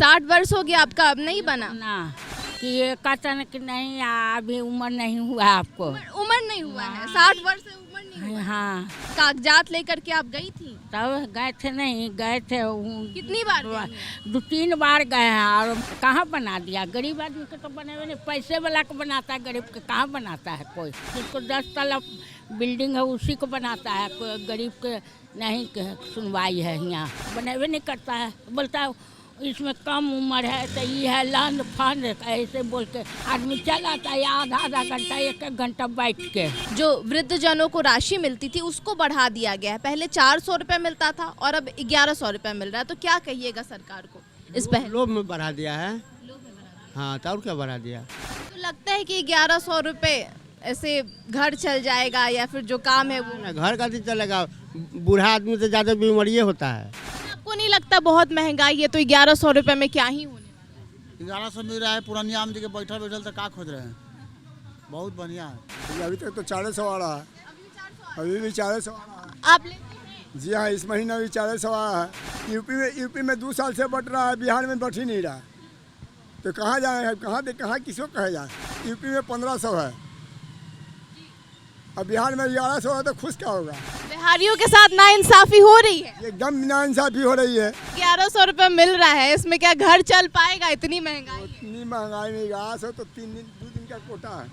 60 वर्ष हो गया आपका, अब नहीं बना? ना कि ये कहते कि नहीं अभी उम्र नहीं हुआ आपको। उम्र नहीं हुआ है, 60 वर्ष से उम्र नहीं हुआ है। हाँ कागजात लेकर के आप गई थी? तब गए थे, नहीं गए थे। कितनी बार गई हैं? 2-3 बार गए हैं और कहाँ बना दिया। गरीब आदमी के तो बने हुए नहीं, पैसे वाला को बनाता है, गरीब के कहाँ बनाता है कोई। जिसको 10 तला बिल्डिंग है उसी को बनाता है, कोई गरीब के नहीं सुनवाई है। यहाँ बने हुए नहीं करता है, बोलता है इसमें कम उम्र है तो ये है लंड फंड, ऐसे बोल के आदमी चलाता है आधा घंटा 1 घंटा बैठ के। जो वृद्ध जनों को राशि मिलती थी उसको बढ़ा दिया गया है। पहले 400 रुपये मिलता था और अब 1100 रुपये मिल रहा है, तो क्या कहिएगा सरकार को इस पहले? लोभ में बढ़ा दिया है। हाँ तो और क्या बढ़ा दिया? तो लगता है कि 1100 रुपये ऐसे घर चल जाएगा या फिर जो काम है वो? घर का चलेगा, बूढ़ा आदमी से ज़्यादा बीमारी होता है। आपको नहीं लगता बहुत महंगाई है तो 1100 रुपये में क्या ही होने वाला है? 1100 मिल रहा है, पुरानी आम जी के बैठल बैठल तो का खोज रहे हैं। बहुत बढ़िया है। अभी तक तो 400 आ रहा है, अभी भी 400 आ रहा है। आप लेते हैं? जी हाँ, इस महीना भी 400 आया है। यूपी में 2 साल से बट रहा है, बिहार में बट ही नहीं रहा। तो कहाँ जाए, कहाँ किसको कहे जाए। यूपी में 1500 है, अब बिहार में 1100 है, तो खुश क्या होगा। बिहारियों के साथ नाइंसाफी हो रही है। एकदम नाइंसाफी हो रही है। 1100 रुपये मिल रहा है, इसमें क्या घर चल पाएगा? इतनी महंगाई है। इतनी महंगाई में 1100 तो 2 दिन का कोटा है,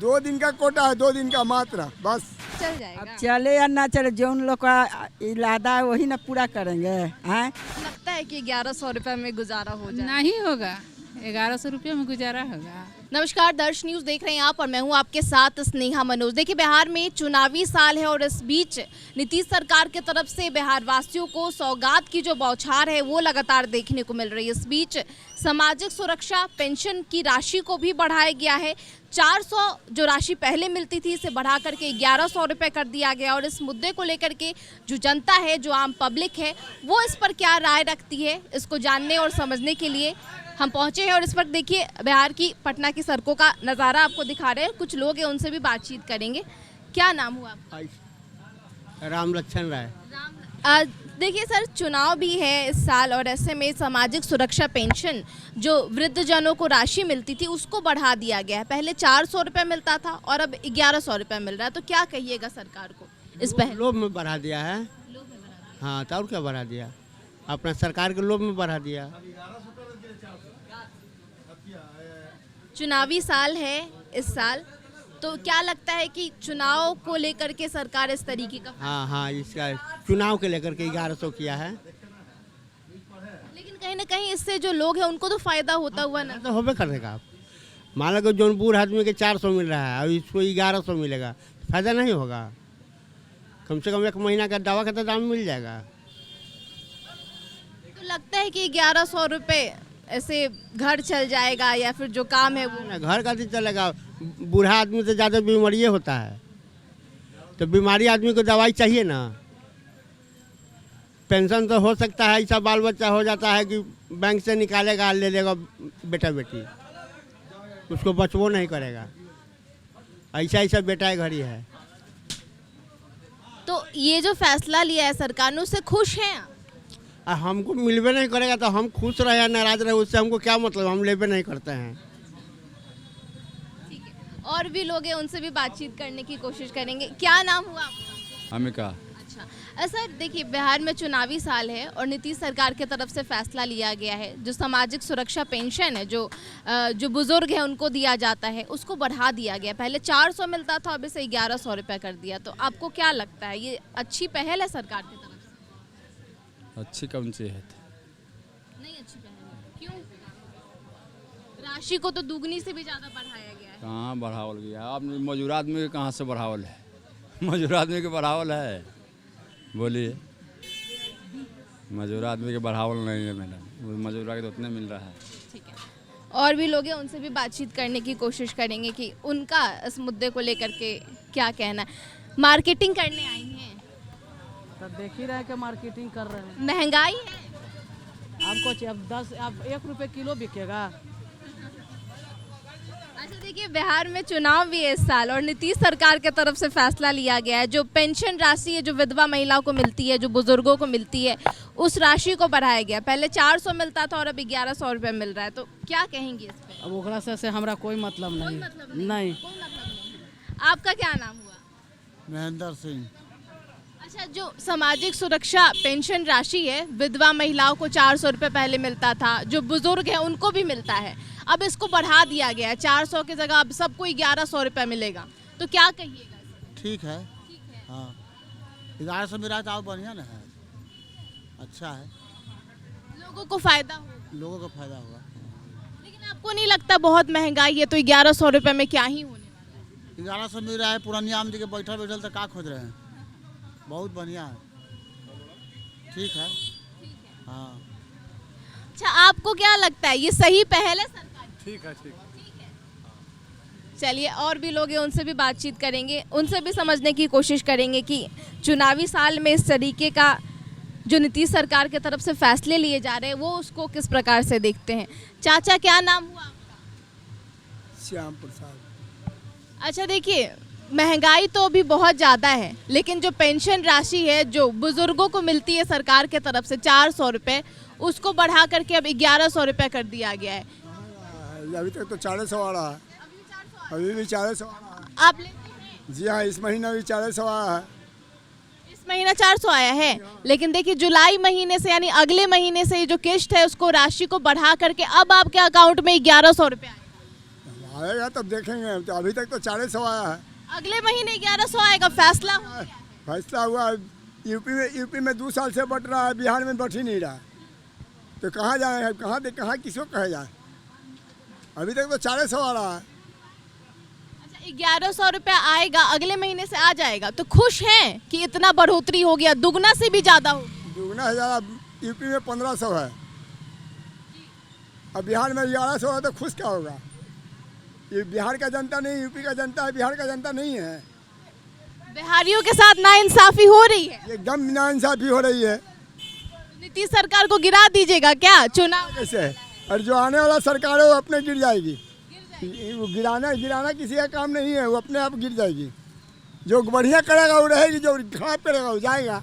2 दिन का कोटा है, 2 दिन का मात्रा बस। चल जाएगा। अब चले या ना चले, जो उन लोग का इरादा है वही ना पूरा करेंगे। हैं लगता है कि 1100 रुपये में गुजारा हो जाए? नहीं होगा, 1100 रुपये में गुजारा होगा। नमस्कार, दर्श न्यूज़ देख रहे हैं आप और मैं हूं आपके साथ स्नेहा मनोज। देखिए, बिहार में चुनावी साल है और इस बीच नीतीश सरकार की तरफ से बिहार वासियों को सौगात की जो बौछार है वो लगातार देखने को मिल रही है। इस बीच सामाजिक सुरक्षा पेंशन की राशि को भी बढ़ाया गया है। 400 जो राशि पहले मिलती थी इसे बढ़ा करके 1100 रुपये कर दिया गया। और इस मुद्दे को लेकर के जो जनता है, जो आम पब्लिक है, वो इस पर क्या राय रखती है, इसको जानने और समझने के लिए हम पहुंचे हैं। और इस वक्त देखिए बिहार की पटना की सड़कों का नज़ारा आपको दिखा रहे हैं। कुछ लोग हैं, उनसे भी बातचीत करेंगे। क्या नाम हुआ आपका? राम लक्ष्मण राय। देखिए सर, चुनाव भी है इस साल और ऐसे में सामाजिक सुरक्षा पेंशन जो वृद्ध जनों को राशि मिलती थी उसको बढ़ा दिया गया है। पहले 400 रुपये मिलता था और अब 1100 रुपये मिल रहा है, तो क्या कहिएगा सरकार को इस पहले? लोभ में बढ़ा दिया है। हाँ तो और क्या बढ़ा दिया? अपना सरकार के लोभ में बढ़ा दिया। चुनावी साल है इस साल, तो क्या लगता है कि चुनाव को लेकर के सरकार इस तरीके का? हाँ इसका चुनाव के लेकर के 1100 किया है। लेकिन कहीं ना कहीं इससे जो लोग हैं उनको तो फायदा होता हुआ ना। तो होबे करेगा। आप मान लो कि जो बूढ़ आदमी के 400 मिल रहा है और इसको 1100 मिलेगा, फायदा नहीं होगा। कम से कम 1 महीना का दवा का तो दाम मिल जाएगा। तो लगता है कि 1100 रुपये ऐसे घर चल जाएगा या फिर जो काम है वो? घर का चलेगा, बूढ़ा आदमी से ज़्यादा बीमारी होता है, तो बीमारी आदमी को दवाई चाहिए ना। पेंशन तो हो सकता है, ऐसा बाल बच्चा हो जाता है कि बैंक से निकालेगा, ले लेगा बेटा बेटी, उसको बचबो नहीं करेगा। ऐसा बेटा घर ही है। तो ये जो फैसला लिया है सरकार ने, उससे खुश हैं आप? हमको मिलवे नहीं करेगा तो हम खुश रहे या नाराज रहे, उससे हमको क्या मतलब, हम लेवे नहीं करते हैं। ठीक है, और भी लोग हैं, उनसे भी बातचीत करने की कोशिश करेंगे। क्या नाम हुआ आपका? अमिका। अच्छा सर, देखिए बिहार में चुनावी साल है और नीतीश सरकार की तरफ से फैसला लिया गया है, जो सामाजिक सुरक्षा पेंशन है जो बुजुर्ग है उनको दिया जाता है उसको बढ़ा दिया गया। पहले 400 मिलता था, अब इसे 1100 रुपये कर दिया। तो आपको क्या लगता है, ये अच्छी पहल है सरकार की तरफ से? अच्छी कौन सी है? नहीं अच्छी पहल है। क्यों? राशि को तो दुगनी से भी ज़्यादा बढ़ाया गया है। कहाँ बढ़ावल गया? आप मजदूर आदमी के कहाँ से बढ़ावल है? मजदूर आदमी के बढ़ावल है? बोलिए, मजदूर आदमी के बढ़ावल नहीं है मैडम, मजदूर के तो उतने मिल रहा है। ठीक है, और भी लोग हैं, उनसे भी बातचीत करने की कोशिश करेंगे कि उनका इस मुद्दे को लेकर के क्या कहना है। मार्केटिंग करने आई हैं तो देख ही रहे कि मार्केटिंग कर रहे हैं। महंगाई है आपको अब 1 रुपये किलो बिकेगा। अच्छा देखिए, बिहार में चुनाव भी है इस साल और नीतीश सरकार के तरफ से फैसला लिया गया है, जो पेंशन राशि है जो विधवा महिलाओं को मिलती है, जो बुजुर्गों को मिलती है, उस राशि को बढ़ाया गया। पहले 400 मिलता था और अब 1100 रुपये मिल रहा है, तो क्या कहेंगे इस पे? अब ओकरा से हमरा कोई मतलब नहीं। नहीं। कोई मतलब नहीं। आपका क्या नाम हुआ? महेंद्र सिंह। अच्छा, जो सामाजिक सुरक्षा पेंशन राशि है, विधवा महिलाओं को 400 रुपये पहले मिलता था, जो बुजुर्ग है उनको भी मिलता है, अब इसको बढ़ा दिया गया है 400 की जगह अब सबको 1100 रुपये मिलेगा, तो क्या कहिएगा? ठीक है। हाँ, 1100 मिला तो और बढ़िया ना है, अच्छा है, लोगों को फायदा होगा। लोगों को फायदा होगा। लेकिन आपको नहीं लगता बहुत महंगाई है तो 1100 रुपये में क्या ही होने वाला है? 1100 मिल रहा है, पुरानिया आम जी के बैठल बैठल तो का खोज रहे हैं, बहुत बढ़िया है, ठीक है। हाँ। अच्छा, आपको क्या लगता है ये सही पहल है सरकार की? ठीक है, ठीक है। चलिए, और भी लोग हैं उनसे भी बातचीत करेंगे, उनसे भी समझने की कोशिश करेंगे कि चुनावी साल में इस तरीके का जो नीतीश सरकार की तरफ से फैसले लिए जा रहे हैं वो उसको किस प्रकार से देखते हैं। चाचा, क्या नाम हुआ आपका? श्याम प्रसाद। अच्छा देखिए, महंगाई तो अभी बहुत ज़्यादा है, लेकिन जो पेंशन राशि है जो बुजुर्गों को मिलती है सरकार के तरफ से 400 रुपये, उसको बढ़ा करके अब 1100 रुपये कर दिया गया है। अभी तक तो 400 आ रहा है, अभी भी 400 आ रहा है। आप लेते हैं? जी हाँ, इस महीना भी 400 आया है। इस महीना 400 आया है, लेकिन देखिए जुलाई महीने से यानी अगले महीने से ये जो किस्त है उसको राशि को बढ़ा करके अब आपके अकाउंट में 1100 रुपये आएगा। आएगा तब देखेंगे, तो अभी तक तो 400 आया है। अगले महीने 1100 आएगा, फैसला हो गया है। फैसला हुआ है। यूपी में 2 साल से बट रहा है, बिहार में बट ही नहीं रहा, तो कहाँ जाए, कहाँ किसको कहे जाए, अभी तक तो 400 आ रहा है। अच्छा, 1100 रुपये आएगा, अगले महीने से आ जाएगा, तो खुश हैं कि इतना बढ़ोतरी हो गया, दुगना से भी ज़्यादा हो? दुगना ज़्यादा। यूपी में 1500 है, अब बिहार में 1100 है, तो खुश क्या होगा? ये बिहार का जनता नहीं, यूपी का जनता है, बिहार का जनता नहीं है। बिहारियों के साथ नाइंसाफी हो रही है, एकदम नाइंसाफी हो रही है। नीतीश सरकार को गिरा दीजिएगा क्या चुनाव? कैसे? और जो आने वाला सरकार है वो अपने गिर जाएगी, वो गिराना किसी का काम नहीं है, वो अपने आप गिर जाएगी। जो बढ़िया करेगा वो रहेगी, जो खराब करेगा वो जाएगा,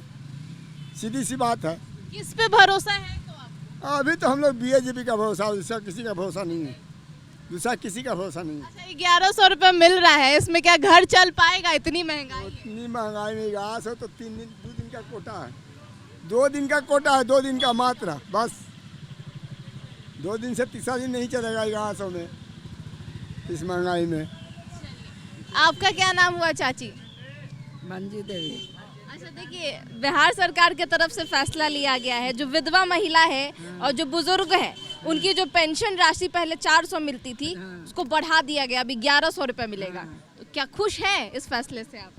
सीधी सी बात है। किस पे भरोसा है तो आप? अभी तो हम लोग बीजेपी का भरोसा, दूसरा किसी का भरोसा नहीं है, दूसरा किसी का भरोसा नहीं है। अच्छा, 1100 रुपये मिल रहा है, इसमें क्या घर चल पाएगा? इतनी महंगाई है। इतनी महंगाई में 1100 तो 2 दिन का कोटा है, 2 दिन का कोटा है, 2 दिन का मात्र, बस 2 दिन से तीसरा दिन नहीं चलेगा 1100 में, इस महंगाई में। आपका क्या नाम हुआ चाची? मंजू देवी। अच्छा देखिए, बिहार सरकार की तरफ से फैसला लिया गया है, जो विधवा महिला है और जो बुजुर्ग है उनकी जो पेंशन राशि पहले 400 मिलती थी उसको बढ़ा दिया गया, अभी 1100 रुपये मिलेगा, तो क्या खुश है इस फैसले से आप?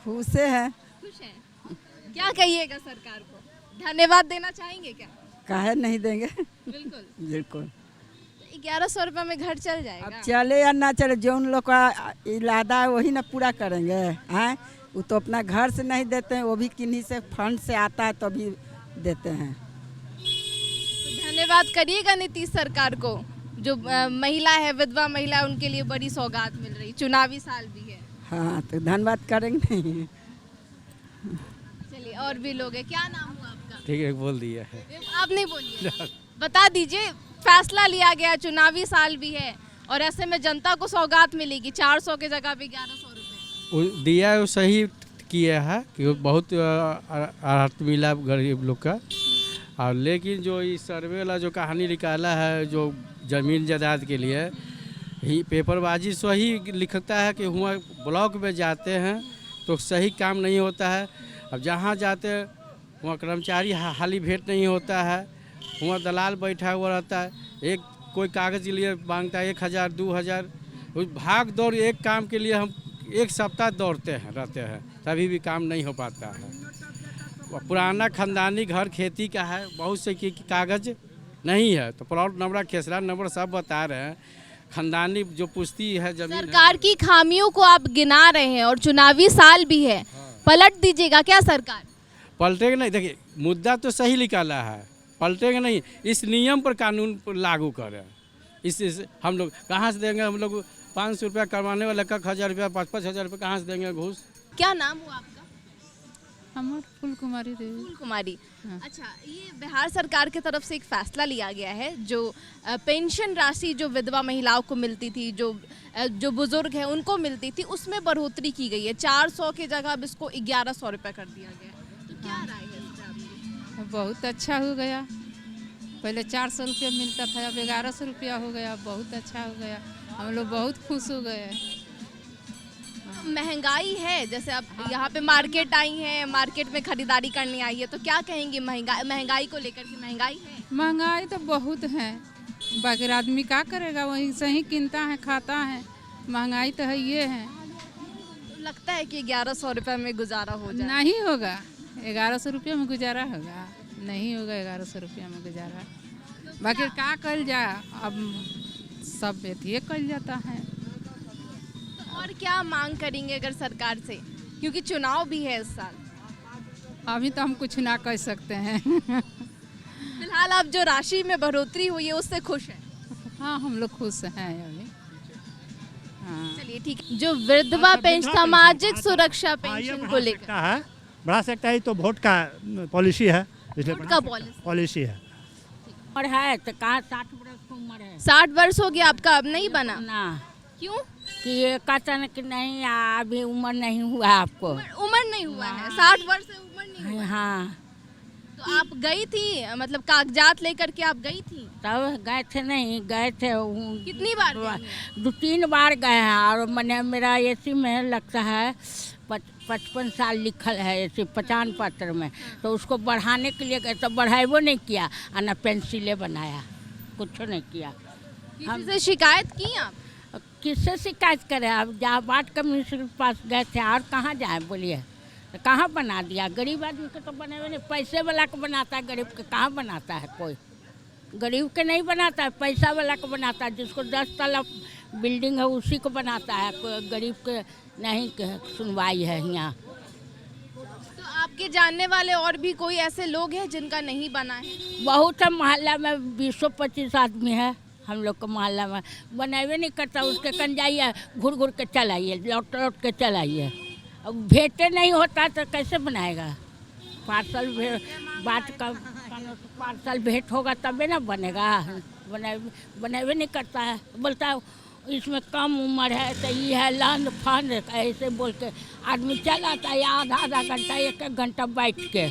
खुश है। खुश हैं। क्या कहिएगा सरकार को, धन्यवाद देना चाहेंगे क्या? काहे नहीं देंगे। बिल्कुल बिल्कुल। 1100 रुपये में घर चल जाएगा? अब चले या ना चले, जो उन लोग का इरादा है वही ना पूरा करेंगे। हैं, वो तो अपना घर से नहीं देते हैं, वो भी किन्हीं से फंड से आता है तभी देते हैं। तो धन्यवाद करिएगा नीतीश सरकार को, जो महिला है, विधवा महिला है, उनके लिए बड़ी सौगात मिल रही, चुनावी साल भी है। हाँ, तो धन्यवाद करेंगे नहीं। चलिए, और भी लोग हैं, क्या नाम हुआ आपका? ठीक है, बोल दिया है। आप नहीं बोलिए, बता दीजिए, फैसला लिया गया, चुनावी साल भी है और ऐसे में जनता को सौगात मिलेगी, 400 की जगह भी 1100 रुपये दिया है, वो सही किया है कि बहुत राहत मिला गरीब लोग का। और लेकिन जो इस सर्वे वाला जो कहानी निकाला है, जो ज़मीन जायदाद के लिए ही पेपरबाजी सही लिखता है कि हुआ ब्लॉक में जाते हैं तो सही काम नहीं होता है। अब जहाँ जाते हैं वहाँ कर्मचारी हाली भेंट नहीं होता है, वहाँ दलाल बैठा हुआ रहता है, एक कोई कागज़ के लिए मांगता है 1000 2000, उस भाग दौड़ एक काम के लिए हम 1 सप्ताह दौड़ते हैं रहते हैं, तभी भी काम नहीं हो पाता है। पुराना खानदानी घर खेती का है, बहुत से की कागज़ नहीं है, तो प्लॉट नंबर खेसरा नंबर सब बता रहे हैं, खानदानी जो पुश्ती है जमीन। सरकार की खामियों को आप गिना रहे हैं और चुनावी साल भी है, पलट दीजिएगा क्या सरकार? पलटेगा नहीं, देखिए मुद्दा तो सही निकाला है, पलटेगा नहीं, इस नियम पर कानून पर लागू करें, इससे हम लोग कहाँ से देंगे? हम लोग 500 रुपया कमाने वाला का 1000 रुपया 5-5 हज़ार रुपये कहाँ से देंगे घूस? क्या नाम हुआ आपका? हमार फूल कुमारी देवी। फूल कुमारी। हाँ। अच्छा, ये बिहार सरकार की तरफ से एक फैसला लिया गया है जो पेंशन राशि जो विधवा महिलाओं को मिलती थी, जो बुजुर्ग हैं उनको मिलती थी, उसमें बढ़ोतरी की गई है। 400 की जगह अब इसको 1100 रुपये कर दिया गया है। तो क्या राय है इस पे आपकी? बहुत अच्छा हो गया। पहले 400 रुपया मिलता था, अब 1100 रुपया हो गया। बहुत अच्छा हो गया, हम लोग बहुत खुश हो गए। महंगाई है, जैसे अब यहाँ पे मार्केट आई है, मार्केट में खरीदारी करने आई है, तो क्या कहेंगे महंगाई को लेकर के? महंगाई है, महंगाई तो बहुत है, बाकी आदमी क्या करेगा, वहीं से ही कीनता है खाता है। महंगाई तो है ये है। तो लगता है कि 1100 रुपये में गुजारा हो जाए? नहीं होगा, 1100 रुपया में गुजारा होगा? नहीं होगा 1100 रुपया में गुजारा। बाकी क्या कल जाए, अब सब ये कल जाता है। और क्या मांग करेंगे अगर सरकार से, क्योंकि चुनाव भी है इस साल? अभी तो हम कुछ ना कह सकते हैं। फिलहाल आप जो राशि में बढ़ोतरी हुई है उससे खुश हैं? हाँ, हम लोग खुश हैं अभी। हाँ, चलिए ठीक है। जो विधवा पेंशन, सामाजिक सुरक्षा पेंशन को लेकर है, बढ़ा सकता है, तो वोट का पॉलिसी है, वोट का पॉलिसी है। उम्र है तो कहाँ 60 वर्ष की उम्र है। 60 वर्ष हो गया आपका, अब नहीं बना? ना, क्यों? कि ये कहते कि नहीं अभी उम्र नहीं हुआ आपको। उम्र नहीं हुआ है, 60 वर्ष से उम्र नहीं हुआ है। हाँ, तो आप गई थी, मतलब कागजात लेकर के आप गई थी? तब गए थे, नहीं गए थे। कितनी बार गई हैं? 2-3 बार गए हैं। और मैंने मेरा एसी में लगता है 55 साल लिखल है एसी 50 पत्र में, तो उसको बढ़ाने के लिए गए तो बढ़ाइबो नहीं किया, और ना पेंसिले बनाया, कुछ नहीं किया। किसी से शिकायत की आप? किससे शिकायत करें? अब जहाँ वार्ड कमिश्नर के पास गए थे, और कहाँ जाए बोलिए? तो कहाँ बना दिया? गरीब आदमी के तो बने हुए नहीं, पैसे वाला को बनाता है, गरीब के कहाँ बनाता है कोई? गरीब के नहीं बनाता है, पैसा वाला को बनाता है। जिसको 10 तला बिल्डिंग है उसी को बनाता है, कोई गरीब के नहीं सुनवाई है यहाँ। तो आपके जानने वाले और भी कोई ऐसे लोग हैं जिनका नहीं बना है? बहुत है, मोहल्ला में 20-25 आदमी है हम लोग के मोहल्ला में, बनावे नहीं करता। उसके कन जाइए, घुर घुर के चल आइए, लौट लौट के चल आइए। अब भेंटे नहीं होता तो कैसे बनाएगा? पार्सल बात का पार्सल भेंट होगा तबे ना बनेगा। बनावे नहीं करता है, बोलता है इसमें कम उम्र है तो ये है लंड फंड, ऐसे बोल के आदमी चल आता है आधा घंटा 1 घंटा बैठ के।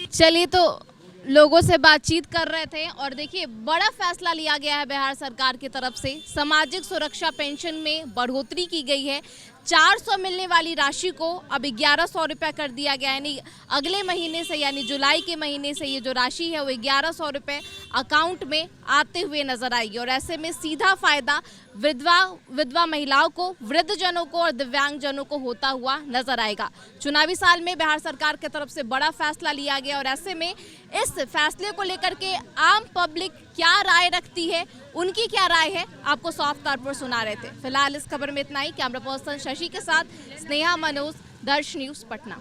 चलिए, तो लोगों से बातचीत कर रहे थे और देखिए बड़ा फैसला लिया गया है बिहार सरकार की तरफ से। सामाजिक सुरक्षा पेंशन में बढ़ोतरी की गई है। 400 मिलने वाली राशि को अब 1100 रुपया कर दिया गया है। यानी अगले महीने से, यानी जुलाई के महीने से ये जो राशि है वो 1100 रुपये अकाउंट में आते हुए नजर आएगी। और ऐसे में सीधा फायदा विधवा महिलाओं को, वृद्धजनों को और दिव्यांगजनों को होता हुआ नजर आएगा। चुनावी साल में बिहार सरकार की तरफ से बड़ा फैसला लिया गया और ऐसे में इस फैसले को लेकर के आम पब्लिक क्या राय रखती है, उनकी क्या राय है, आपको साफ तौर पर सुना रहे थे। फिलहाल इस खबर में इतना ही। कैमरा पर्सन शशि के साथ स्नेहा मनोज, दर्श न्यूज, पटना।